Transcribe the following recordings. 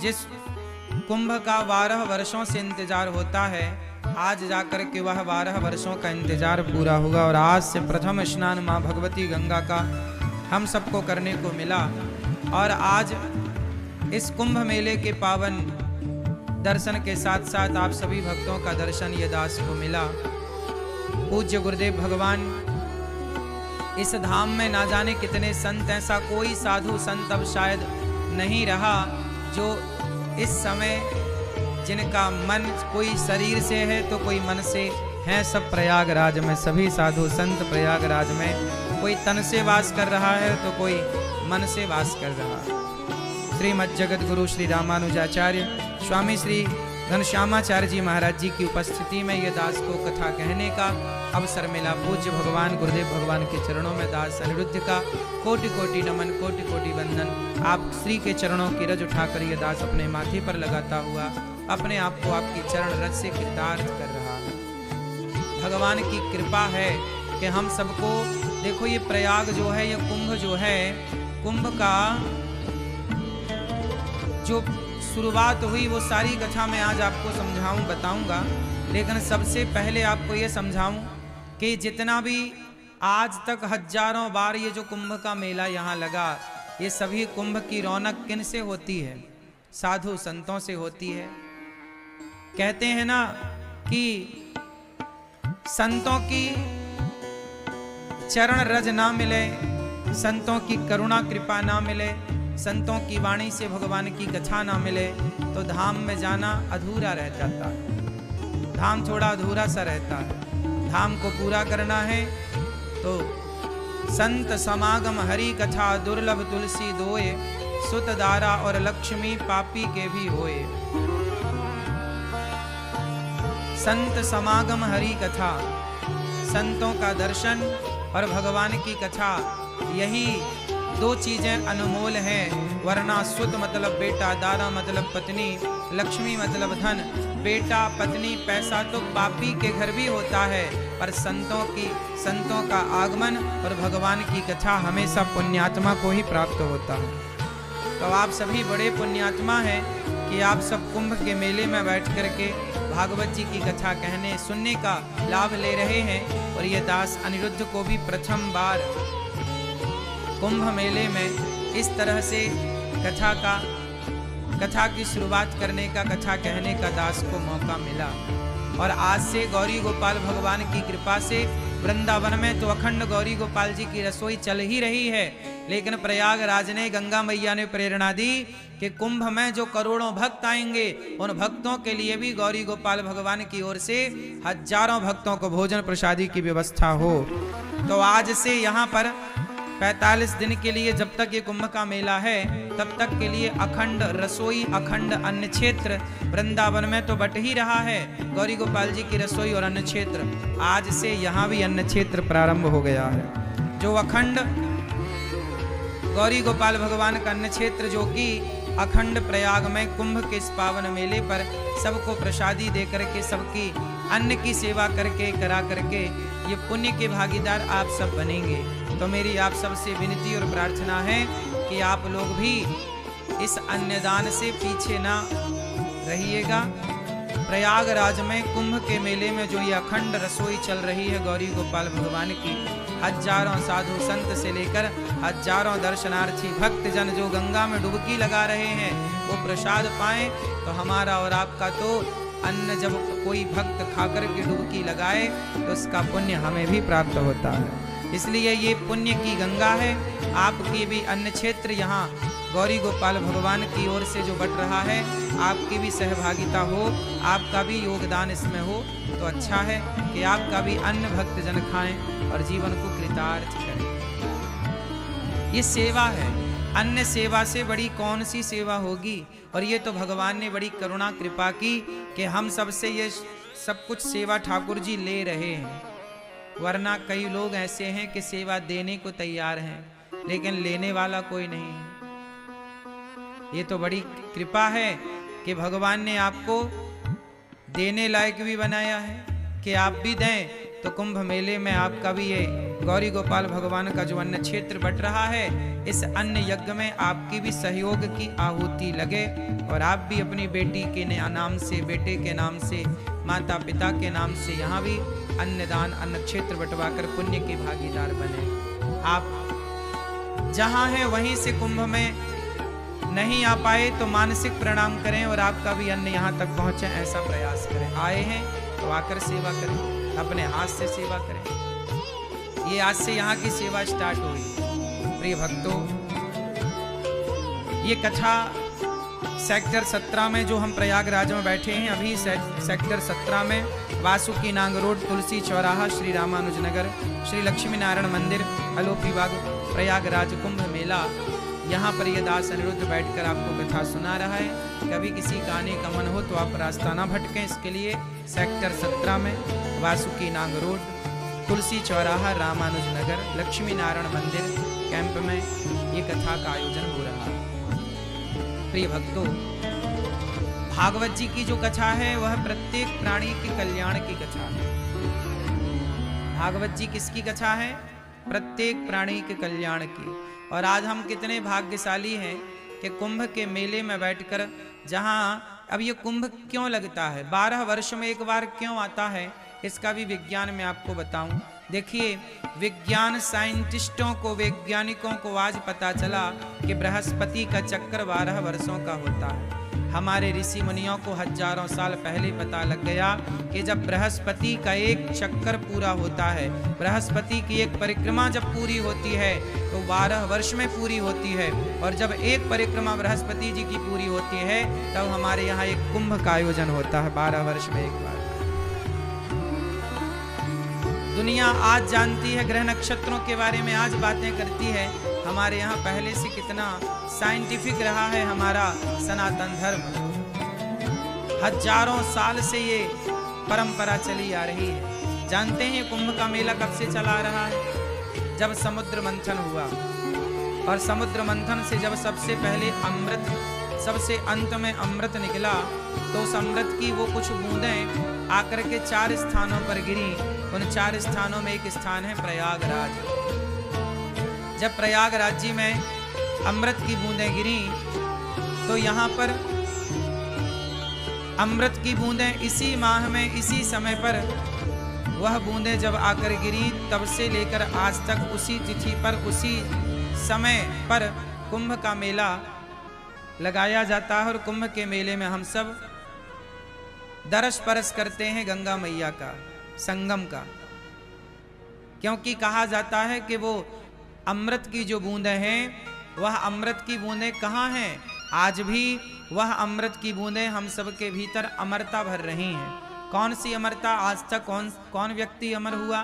जिस कुंभ का 12 वर्षों से इंतजार होता है, आज जाकर के वह 12 वर्षों का इंतजार पूरा हुआ और आज से प्रथम स्नान माँ भगवती गंगा का हम सबको करने को मिला। और आज इस कुंभ मेले के पावन दर्शन के साथ साथ आप सभी भक्तों का दर्शन ये दास को मिला। पूज्य गुरुदेव भगवान इस धाम में ना जाने कितने संत, ऐसा कोई साधु संत अब शायद नहीं रहा जो इस समय जिनका मन कोई शरीर से है तो कोई मन से है। सब प्रयागराज में सभी साधु संत प्रयागराज में, कोई तन से वास कर रहा है तो कोई मन से वास कर रहा है। श्रीमद् जगत गुरु श्री रामानुजाचार्य स्वामी श्री घनश्यामाचार्य जी महाराज जी की उपस्थिति में यह दास को कथा कहने का अवसर मिला। पूज्य भगवान गुरुदेव भगवान के चरणों में दास अनिरुद्ध का कोटि कोटि नमन, कोटि कोटि वंदन। आप श्री के चरणों की रज उठाकर यह दास अपने माथे पर लगाता हुआ अपने आप को आपकी चरण रज से कृतार्थ कर रहा है। भगवान की कृपा है कि हम सबको, देखो ये प्रयाग जो है, ये कुंभ जो है, कुंभ का जो शुरुआत हुई वो सारी कथा मैं आज आपको समझाऊं, बताऊंगा। लेकिन सबसे पहले आपको ये समझाऊं कि जितना भी आज तक हजारों बार ये जो कुंभ का मेला यहाँ लगा, ये सभी कुंभ की रौनक किन से होती है? साधु संतों से होती है। कहते हैं ना कि संतों की चरण रज ना मिले, संतों की करुणा कृपा ना मिले, संतों की वाणी से भगवान की कथा ना मिले तो धाम में जाना अधूरा रह जाता है। धाम थोड़ा अधूरा सा रहता है। धाम को पूरा करना है तो संत समागम हरि कथा दुर्लभ तुलसी दोए, सुत दारा और लक्ष्मी पापी के भी होए। संत समागम हरि कथा, संतों का दर्शन और भगवान की कथा, यही दो चीजें अनमोल हैं। वरना सुत मतलब बेटा, दारा मतलब पत्नी, लक्ष्मी मतलब धन। बेटा पत्नी पैसा तो पापी के घर भी होता है, पर संतों का आगमन और भगवान की कथा हमेशा पुण्यात्मा को ही प्राप्त होता है। तो आप सभी बड़े पुण्यात्मा हैं कि आप सब कुंभ के मेले में बैठ करके भागवत जी की कथा कहने सुनने का लाभ ले रहे हैं। और ये दास अनिरुद्ध को भी प्रथम बार कुंभ मेले में इस तरह से कथा की शुरुआत करने का, कथा कहने का दास को मौका मिला। और आज से गौरी गोपाल भगवान की कृपा से वृंदावन में तो अखंड गौरी गोपाल जी की रसोई चल ही रही है। लेकिन प्रयागराज ने, गंगा मैया ने प्रेरणा दी कि कुंभ में जो करोड़ों भक्त आएंगे, उन भक्तों के लिए भी गौरी गोपाल भगवान की ओर से हजारों भक्तों को भोजन प्रसादी की व्यवस्था हो। तो आज से यहाँ पर 45 दिन के लिए, जब तक ये कुंभ का मेला है तब तक के लिए अखंड रसोई, अखंड अन्न क्षेत्र वृंदावन में तो बट ही रहा है। गौरी गोपाल जी की रसोई और अन्न क्षेत्र, आज से यहाँ भी अन्न क्षेत्र प्रारंभ हो गया है। जो अखंड गौरी गोपाल भगवान का अन्न क्षेत्र, जो कि अखंड प्रयाग में कुंभ के इस पावन मेले पर सबको प्रसादी दे करके, सबकी अन्न की सेवा करके करा करके ये पुण्य के भागीदार आप सब बनेंगे। तो मेरी आप सबसे विनती और प्रार्थना है कि आप लोग भी इस अन्नदान से पीछे ना रहिएगा। प्रयागराज में कुंभ के मेले में जो ये अखंड रसोई चल रही है गौरी गोपाल भगवान की, हजारों साधु संत से लेकर हजारों दर्शनार्थी भक्तजन जो गंगा में डुबकी लगा रहे हैं वो प्रसाद पाएं। तो हमारा और आपका तो अन्न जब कोई भक्त खाकर के डुबकी लगाए तो उसका पुण्य हमें भी प्राप्त होता है। इसलिए ये पुण्य की गंगा है। आपकी भी अन्न क्षेत्र यहाँ गौरी गोपाल भगवान की ओर से जो बट रहा है, आपकी भी सहभागिता हो, आपका भी योगदान इसमें हो तो अच्छा है कि आपका भी अन्न भक्तजन खाएं और जीवन को कृतार्थ करें। ये सेवा है। अन्य सेवा से बड़ी कौन सी सेवा होगी? और ये तो भगवान ने बड़ी करुणा कृपा की कि हम सबसे ये सब कुछ सेवा ठाकुर जी ले रहे हैं। वरना कई लोग ऐसे हैं कि सेवा देने को तैयार हैं लेकिन लेने वाला कोई नहीं है। ये तो बड़ी कृपा है कि भगवान ने आपको देने लायक भी बनाया है कि आप भी दें तो कुंभ मेले में आपका भी ये गौरी गोपाल भगवान का जो अन्न क्षेत्र बट रहा है, इस अन्न यज्ञ में आपकी भी सहयोग की आहुति लगे और आप भी अपनी बेटी के नाम से, बेटे के नाम से, माता पिता के नाम से यहाँ भी अन्नदान, अन्न क्षेत्र बंटवाकर पुण्य के भागीदार बने। आप जहाँ हैं वहीं से कुंभ में नहीं आ पाए तो मानसिक प्रणाम करें और आपका भी अन्न यहाँ तक पहुँचे, ऐसा प्रयास करें। आए हैं तो आकर सेवा करें, अपने हाथ से सेवा करें। ये आज से यहाँ की सेवा स्टार्ट हुई। प्रिय भक्तों, ये कथा सेक्टर 17 में जो हम प्रयागराज में बैठे हैं, अभी सेक्टर 17 में वासुकी नाग रोड, तुलसी चौराहा, श्री रामानुज नगर, श्री लक्ष्मी नारायण मंदिर, अलोपी बाग, प्रयागराज कुंभ मेला, यहाँ पर ये दास अनिरुद्ध बैठकर आपको कथा सुना रहा है। कभी किसी का आने का मन हो तो आप रास्ता ना भटकें, इसके लिए सेक्टर 17 में वासुकी नाग रोड, तुलसी चौराहा, रामानुज नगर, लक्ष्मी नारायण मंदिर कैंप में ये कथा का आयोजन हो रहा है। प्रिय भक्तों, भागवत जी की जो कथा है वह प्रत्येक प्राणी के कल्याण की कथा है। भागवत जी किसकी कथा है? प्रत्येक प्राणी के कल्याण की। और आज हम कितने भाग्यशाली हैं कि कुंभ के मेले में बैठकर, जहाँ अब ये कुंभ क्यों लगता है, 12 वर्ष में एक बार क्यों आता है, इसका भी विज्ञान में आपको बताऊं। देखिए, विज्ञान साइंटिस्टों को, वैज्ञानिकों को आज पता चला कि बृहस्पति का चक्कर 12 वर्षों का होता है। हमारे ऋषि मुनियों को हजारों साल पहले पता लग गया कि जब बृहस्पति का एक चक्कर पूरा होता है, बृहस्पति की एक परिक्रमा जब पूरी होती है तो 12 वर्ष में पूरी होती है। और जब एक परिक्रमा बृहस्पति जी की पूरी होती है तब हमारे यहाँ एक कुंभ का आयोजन होता है, 12 वर्ष में एक बार। दुनिया आज जानती है, ग्रह नक्षत्रों के बारे में आज बातें करती है। हमारे यहाँ पहले से कितना साइंटिफिक रहा है हमारा सनातन धर्म। हजारों साल से ये परंपरा चली आ रही है। जानते हैं कुंभ का मेला कब से चला रहा है? जब समुद्र मंथन हुआ, और समुद्र मंथन से जब सबसे पहले अमृत, सबसे अंत में अमृत निकला, तो उस अमृत की वो कुछ बूंदें आकर के 4 स्थानों पर गिरी। उन 4 स्थानों में एक स्थान है प्रयागराज। जब प्रयागराज जी में अमृत की बूंदें गिरी तो यहाँ पर अमृत की बूंदें इसी माह में, इसी समय पर वह बूंदें जब आकर गिरी, तब से लेकर आज तक उसी तिथि पर, उसी समय पर कुंभ का मेला लगाया जाता है। और कुंभ के मेले में हम सब दरस परस करते हैं गंगा मैया का, संगम का, क्योंकि कहा जाता है कि वो अमृत की जो बूंदें हैं, वह अमृत की बूंदें कहाँ हैं? आज भी वह अमृत की बूंदें हम सब के भीतर अमरता भर रही हैं। कौन सी अमरता? आज तक कौन व्यक्ति अमर हुआ?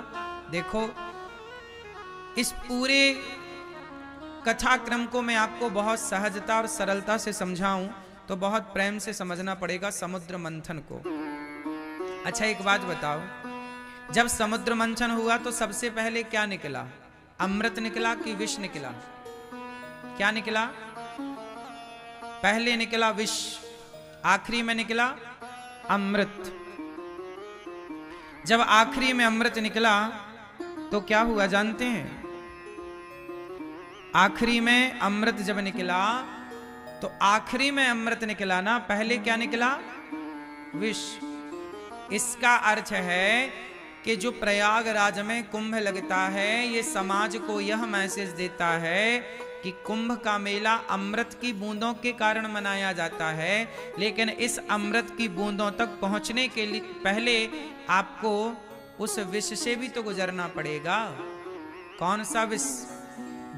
देखो, इस पूरे कथाक्रम को मैं आपको बहुत सहजता और सरलता से समझाऊं तो बहुत प्रेम से समझना पड़ेगा समुद्र मंथन को। अच्छा, एक बात बताओ, जब समुद्र मंथन हुआ तो सबसे पहले क्या निकला? अमृत निकला कि विष निकला? क्या निकला? पहले निकला विष, आखिरी में निकला अमृत। जब आखिरी में अमृत निकला तो क्या हुआ जानते हैं? आखिरी में अमृत जब निकला तो आखिरी में अमृत निकला ना, पहले क्या निकला? विष। इसका अर्थ है कि जो प्रयागराज में कुंभ लगता है, ये समाज को यह मैसेज देता है कि कुंभ का मेला अमृत की बूंदों के कारण मनाया जाता है, लेकिन इस अमृत की बूंदों तक पहुंचने के लिए पहले आपको उस विष से भी तो गुजरना पड़ेगा। कौन सा विष?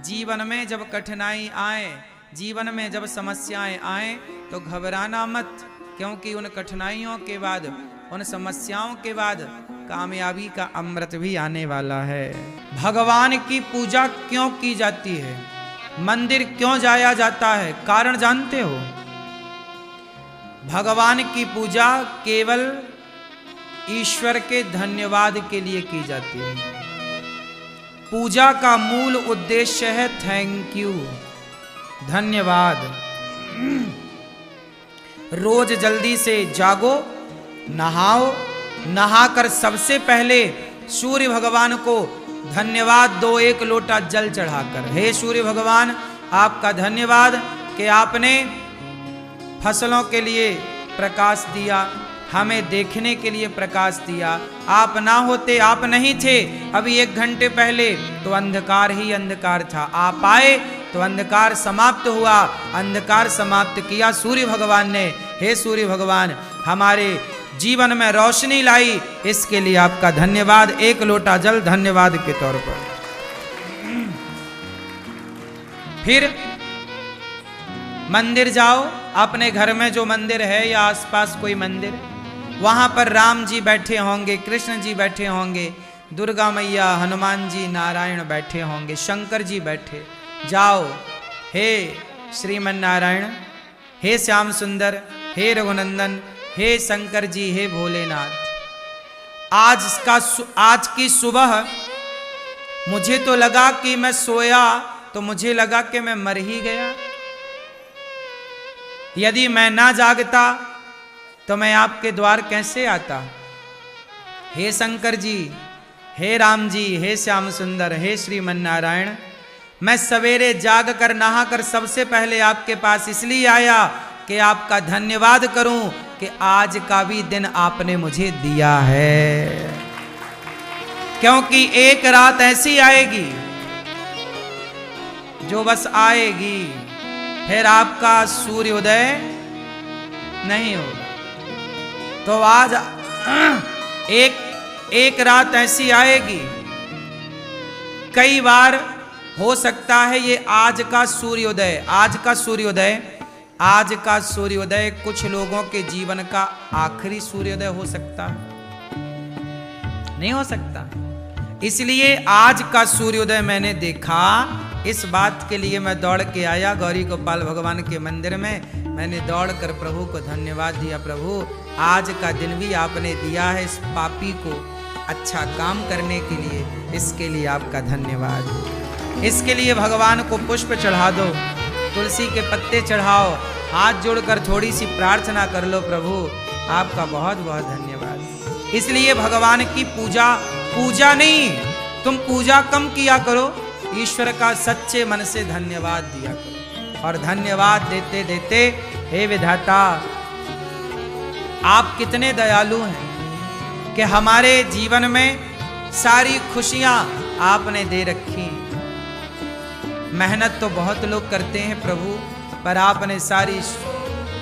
जीवन में जब कठिनाई आए, जीवन में जब समस्याएं आए तो घबराना मत, क्योंकि उन कठिनाइयों के बाद, उन समस्याओं के बाद कामयाबी का अमृत भी आने वाला है। भगवान की पूजा क्यों की जाती है? मंदिर क्यों जाया जाता है? कारण जानते हो? भगवान की पूजा केवल ईश्वर के धन्यवाद के लिए की जाती है। पूजा का मूल उद्देश्य है थैंक यू, धन्यवाद। रोज जल्दी से जागो, नहाओ, नहाकर सबसे पहले सूर्य भगवान को धन्यवाद दो एक लोटा जल चढ़ाकर। हे सूर्य भगवान, आपका धन्यवाद कि आपने फसलों के लिए प्रकाश दिया, हमें देखने के लिए प्रकाश दिया। आप ना होते, आप नहीं थे अभी 1 घंटे पहले तो अंधकार ही अंधकार था। आप आए तो अंधकार समाप्त हुआ, अंधकार समाप्त किया सूर्य भगवान ने। हे सूर्य भगवान, हमारे जीवन में रोशनी लाई, इसके लिए आपका धन्यवाद। 1 लोटा जल धन्यवाद के तौर पर। फिर मंदिर जाओ, अपने घर में जो मंदिर है या आसपास कोई मंदिर, वहां पर राम जी बैठे होंगे, कृष्ण जी बैठे होंगे, दुर्गा मैया, हनुमान जी, नारायण बैठे होंगे, शंकर जी बैठे। जाओ, हे श्रीमन नारायण, हे श्याम सुंदर, हे रघुनंदन, हे शंकर जी, हे भोलेनाथ, आज की सुबह मुझे तो लगा कि मैं सोया तो मुझे लगा कि मैं मर ही गया। यदि मैं ना जागता तो मैं आपके द्वार कैसे आता। हे शंकर जी, हे राम जी, हे श्याम सुंदर, हे श्रीमन नारायण, मैं सवेरे जाग कर नहा कर सबसे पहले आपके पास इसलिए आया कि आपका धन्यवाद करूं कि आज का भी दिन आपने मुझे दिया है। क्योंकि एक रात ऐसी आएगी जो बस आएगी, फिर आपका सूर्योदय नहीं होगा। तो आज एक रात ऐसी आएगी, कई बार हो सकता है ये आज का सूर्योदय कुछ लोगों के जीवन का आखिरी सूर्योदय हो सकता है, नहीं हो सकता। इसलिए आज का सूर्योदय मैंने देखा, इस बात के लिए मैं दौड़ के आया गौरी गोपाल भगवान के मंदिर में। मैंने दौड़ कर प्रभु को धन्यवाद दिया। प्रभु, आज का दिन भी आपने दिया है इस पापी को अच्छा काम करने के लिए, इसके लिए आपका धन्यवाद। इसके लिए भगवान को पुष्प चढ़ा दो, तुलसी के पत्ते चढ़ाओ, हाथ जोड़कर थोड़ी सी प्रार्थना कर लो, प्रभु आपका बहुत बहुत धन्यवाद। इसलिए भगवान की पूजा नहीं, तुम पूजा कम किया करो, ईश्वर का सच्चे मन से धन्यवाद दिया करो। और धन्यवाद देते देते, हे विधाता, आप कितने दयालु हैं कि हमारे जीवन में सारी खुशियां आपने दे रखी। मेहनत तो बहुत लोग करते हैं प्रभु, पर आपने सारी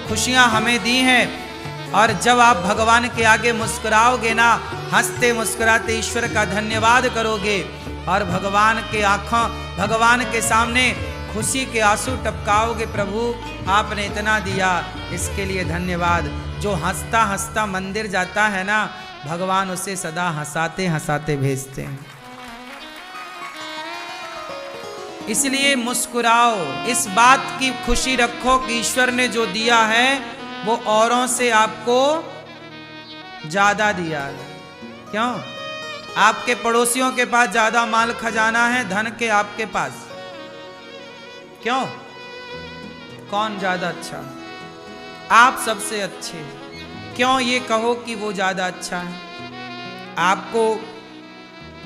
खुशियां हमें दी हैं। और जब आप भगवान के आगे मुस्कुराओगे ना, हंसते मुस्कुराते ईश्वर का धन्यवाद करोगे और भगवान के सामने खुशी के आंसू टपकाओगे, प्रभु आपने इतना दिया, इसके लिए धन्यवाद। जो हंसता हंसता मंदिर जाता है ना, भगवान उसे सदा हंसाते हंसाते भेजते हैं। इसलिए मुस्कुराओ, इस बात की खुशी रखो कि ईश्वर ने जो दिया है वो औरों से आपको ज्यादा दिया है। क्यों? आपके पड़ोसियों के पास ज्यादा माल खजाना है धन के आपके पास। क्यों? कौन ज्यादा अच्छा? आप सबसे अच्छे। क्यों ये कहो कि वो ज्यादा अच्छा है?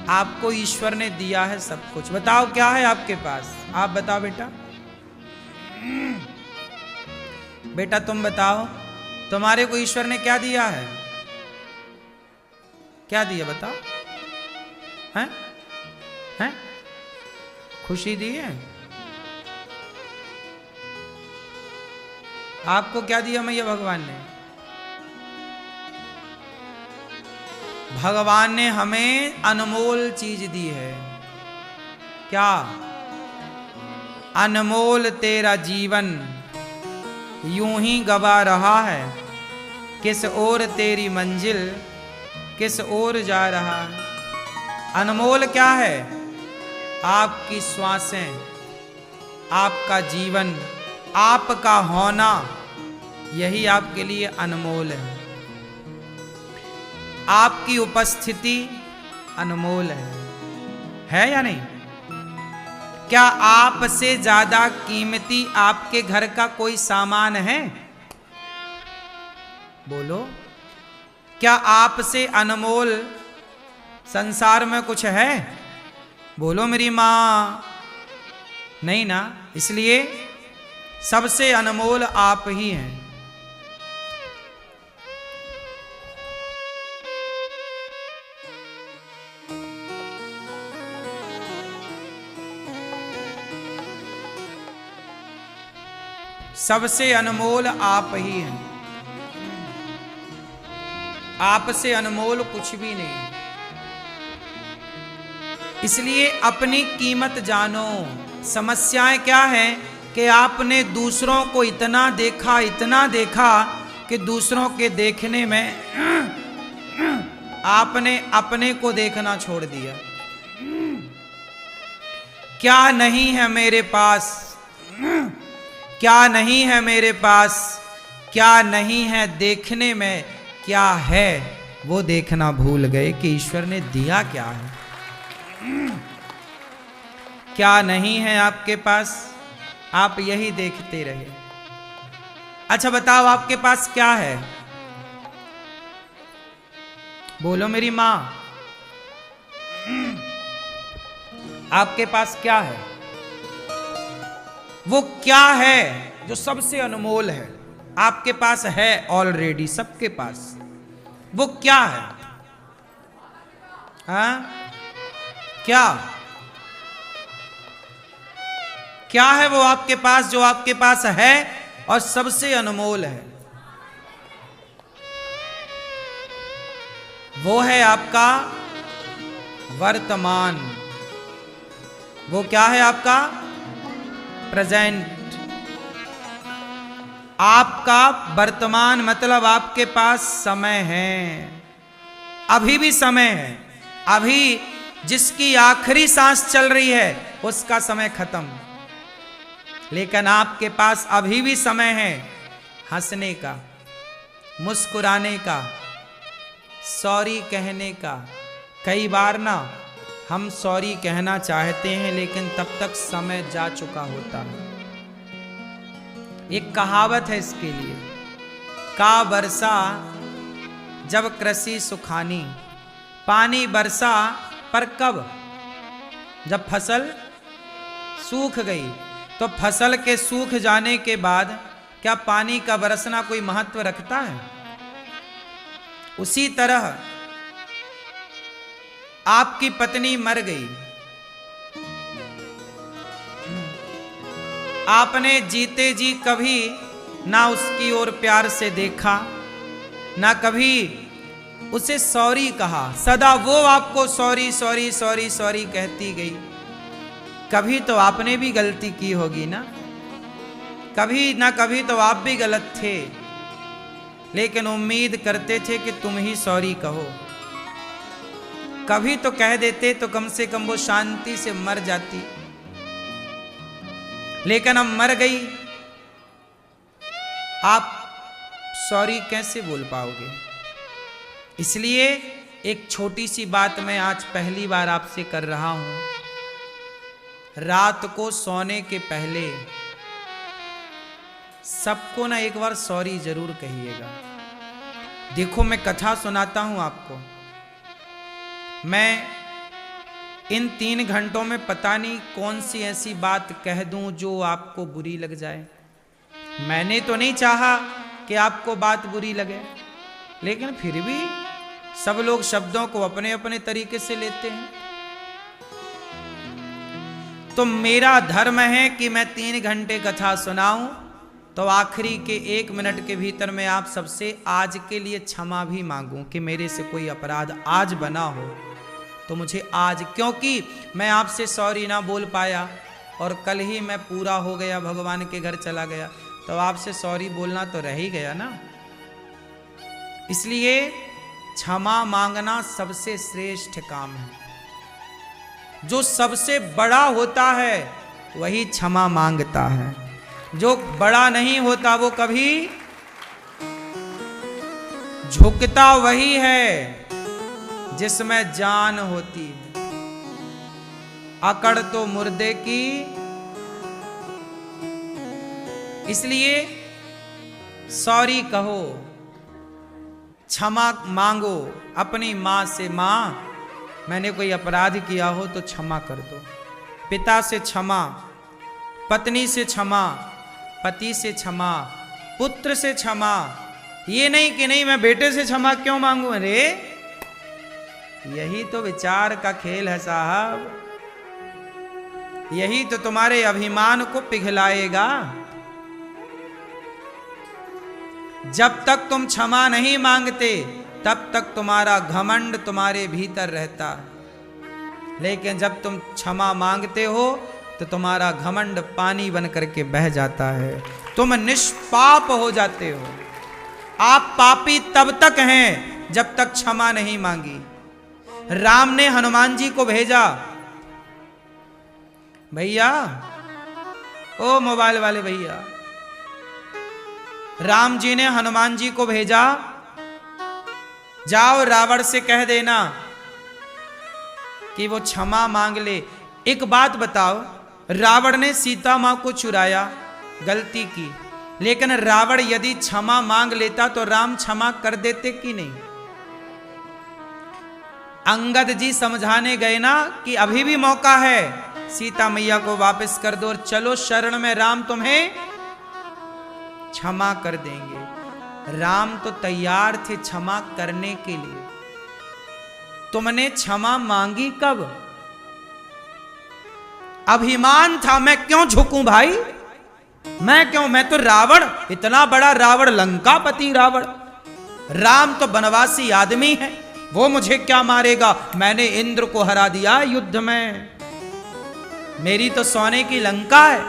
आपको ईश्वर ने दिया है सब कुछ। बताओ क्या है आपके पास? आप बताओ बेटा, बेटा तुम बताओ, तुम्हारे को ईश्वर ने क्या दिया है? क्या दिया बताओ? हैं? खुशी दी है? आपको क्या दिया मैया भगवान ने? भगवान ने हमें अनमोल चीज दी है। क्या? अनमोल तेरा जीवन यूं ही गवा रहा है, किस ओर तेरी मंजिल किस ओर जा रहा है। अनमोल क्या है? आपकी श्वासें, आपका जीवन, आपका होना, यही आपके लिए अनमोल है। आपकी उपस्थिति अनमोल है या नहीं? क्या आपसे ज्यादा कीमती आपके घर का कोई सामान है? बोलो, क्या आपसे अनमोल संसार में कुछ है? बोलो मेरी माँ, नहीं ना। इसलिए सबसे अनमोल आप ही हैं। सबसे अनमोल आप ही हैं। आपसे अनमोल कुछ भी नहीं। इसलिए अपनी कीमत जानो। समस्याएं क्या है कि आपने दूसरों को इतना देखा कि दूसरों के देखने में आपने अपने को देखना छोड़ दिया। क्या नहीं है मेरे पास, क्या नहीं है मेरे पास, क्या नहीं है देखने में क्या है, वो देखना भूल गए कि ईश्वर ने दिया क्या है। क्या नहीं है आपके पास, आप यही देखते रहे। अच्छा बताओ आपके पास क्या है? बोलो मेरी मां, आपके पास क्या है? वो क्या है जो सबसे अनमोल है? आपके पास है ऑलरेडी, सबके पास। वो क्या है? हाँ, क्या क्या है वो आपके पास जो आपके पास है और सबसे अनमोल है? वो है आपका वर्तमान। वो क्या है? आपका प्रेजेंट। आपका वर्तमान मतलब आपके पास समय है, अभी भी समय है। अभी जिसकी आखिरी सांस चल रही है उसका समय खत्म, लेकिन आपके पास अभी भी समय है हंसने का, मुस्कुराने का, सॉरी कहने का। कई बार ना हम सॉरी कहना चाहते हैं लेकिन तब तक समय जा चुका होता है। एक कहावत है इसके लिए, का बरसा जब कृषि सुखानी। पानी बरसा पर कब? जब फसल सूख गई। तो फसल के सूख जाने के बाद क्या पानी का बरसना कोई महत्व रखता है? उसी तरह आपकी पत्नी मर गई, आपने जीते जी कभी ना उसकी ओर प्यार से देखा, ना कभी उसे सॉरी कहा। सदा वो आपको सॉरी सॉरी सॉरी सॉरी कहती गई। कभी तो आपने भी गलती की होगी ना, कभी ना कभी तो आप भी गलत थे, लेकिन उम्मीद करते थे कि तुम ही सॉरी कहो। कभी तो कह देते तो कम से कम वो शांति से मर जाती, लेकिन अब मर गई। आप सॉरी कैसे बोल पाओगे? इसलिए एक छोटी सी बात मैं आज पहली बार आपसे कर रहा हूं। रात को सोने के पहले सबको ना एक बार सॉरी जरूर कहिएगा। देखो मैं कथा सुनाता हूं आपको। मैं इन 3 घंटों में पता नहीं कौन सी ऐसी बात कह दूं जो आपको बुरी लग जाए। मैंने तो नहीं चाहा कि आपको बात बुरी लगे, लेकिन फिर भी सब लोग शब्दों को अपने अपने तरीके से लेते हैं। तो मेरा धर्म है कि मैं 3 घंटे कथा सुनाऊं, तो आखिरी के 1 मिनट के भीतर मैं आप सबसे आज के लिए क्षमा भी मांगूं कि मेरे से कोई अपराध आज बना हो तो मुझे आज, क्योंकि मैं आपसे सॉरी ना बोल पाया और कल ही मैं पूरा हो गया, भगवान के घर चला गया, तो आपसे सॉरी बोलना तो रह ही गया ना। इसलिए क्षमा मांगना सबसे श्रेष्ठ काम है। जो सबसे बड़ा होता है वही क्षमा मांगता है, जो बड़ा नहीं होता वो कभी झुकता वही है जिसमें जान होती है। अकड़ तो मुर्दे की। इसलिए सॉरी कहो, क्षमा मांगो अपनी मां से। मां मैंने कोई अपराध किया हो तो क्षमा कर दो। पिता से क्षमा, पत्नी से क्षमा, पति से क्षमा, पुत्र से क्षमा। ये नहीं कि नहीं मैं बेटे से क्षमा क्यों मांगू। अरे यही तो विचार का खेल है साहब, यही तो तुम्हारे अभिमान को पिघलाएगा। जब तक तुम क्षमा नहीं मांगते तब तक तुम्हारा घमंड तुम्हारे भीतर रहता है, लेकिन जब तुम क्षमा मांगते हो तो तुम्हारा घमंड पानी बन करके बह जाता है, तुम निष्पाप हो जाते हो। आप पापी तब तक हैं जब तक क्षमा नहीं मांगी। राम ने हनुमान जी को भेजा, भैया ओ मोबाइल वाले भैया, राम जी ने हनुमान जी को भेजा, जाओ रावण से कह देना कि वो क्षमा मांग ले। एक बात बताओ, रावण ने सीता मां को चुराया, गलती की, लेकिन रावण यदि क्षमा मांग लेता तो राम क्षमा कर देते कि नहीं। अंगद जी समझाने गए ना कि अभी भी मौका है, सीता मैया को वापस कर दो और चलो शरण में, राम तुम्हें क्षमा कर देंगे। राम तो तैयार थे क्षमा करने के लिए। तुमने क्षमा मांगी कब? अभिमान था, मैं क्यों झुकूं भाई, मैं तो रावण, इतना बड़ा रावण, लंकापति रावण। राम तो बनवासी आदमी है, वो मुझे क्या मारेगा। मैंने इंद्र को हरा दिया युद्ध में, मेरी तो सोने की लंका है।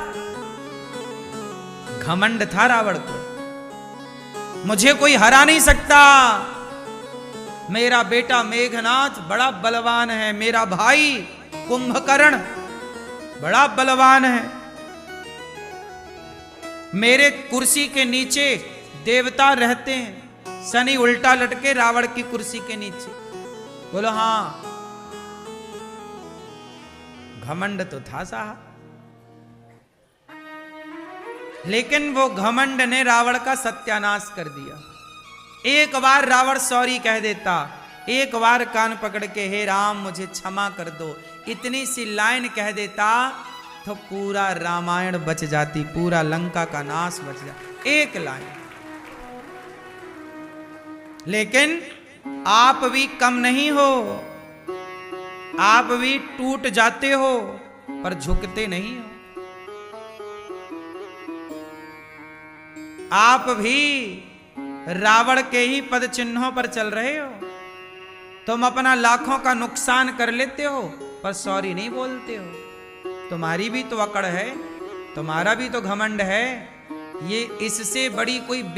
घमंड था रावण को, मुझे कोई हरा नहीं सकता। मेरा बेटा मेघनाथ बड़ा बलवान है, मेरा भाई कुंभकर्ण बड़ा बलवान है, मेरे कुर्सी के नीचे देवता रहते हैं। शनि उल्टा लटके रावण की कुर्सी के नीचे। बोलो हाँ, घमंड तो था साहब, लेकिन वो घमंड ने रावण का सत्यानाश कर दिया। एक बार रावण सॉरी कह देता, एक बार कान पकड़ के हे राम मुझे क्षमा कर दो, इतनी सी लाइन कह देता तो पूरा रामायण बच जाती, पूरा लंका का नाश बच जाता, एक लाइन। लेकिन आप भी कम नहीं हो, आप भी टूट जाते हो पर झुकते नहीं हो। आप भी रावण के ही पद चिन्हों पर चल रहे हो। तुम अपना लाखों का नुकसान कर लेते हो पर सॉरी नहीं बोलते हो। तुम्हारी भी तो अकड़ है, तुम्हारा भी तो घमंड है। ये इससे बड़ी कोई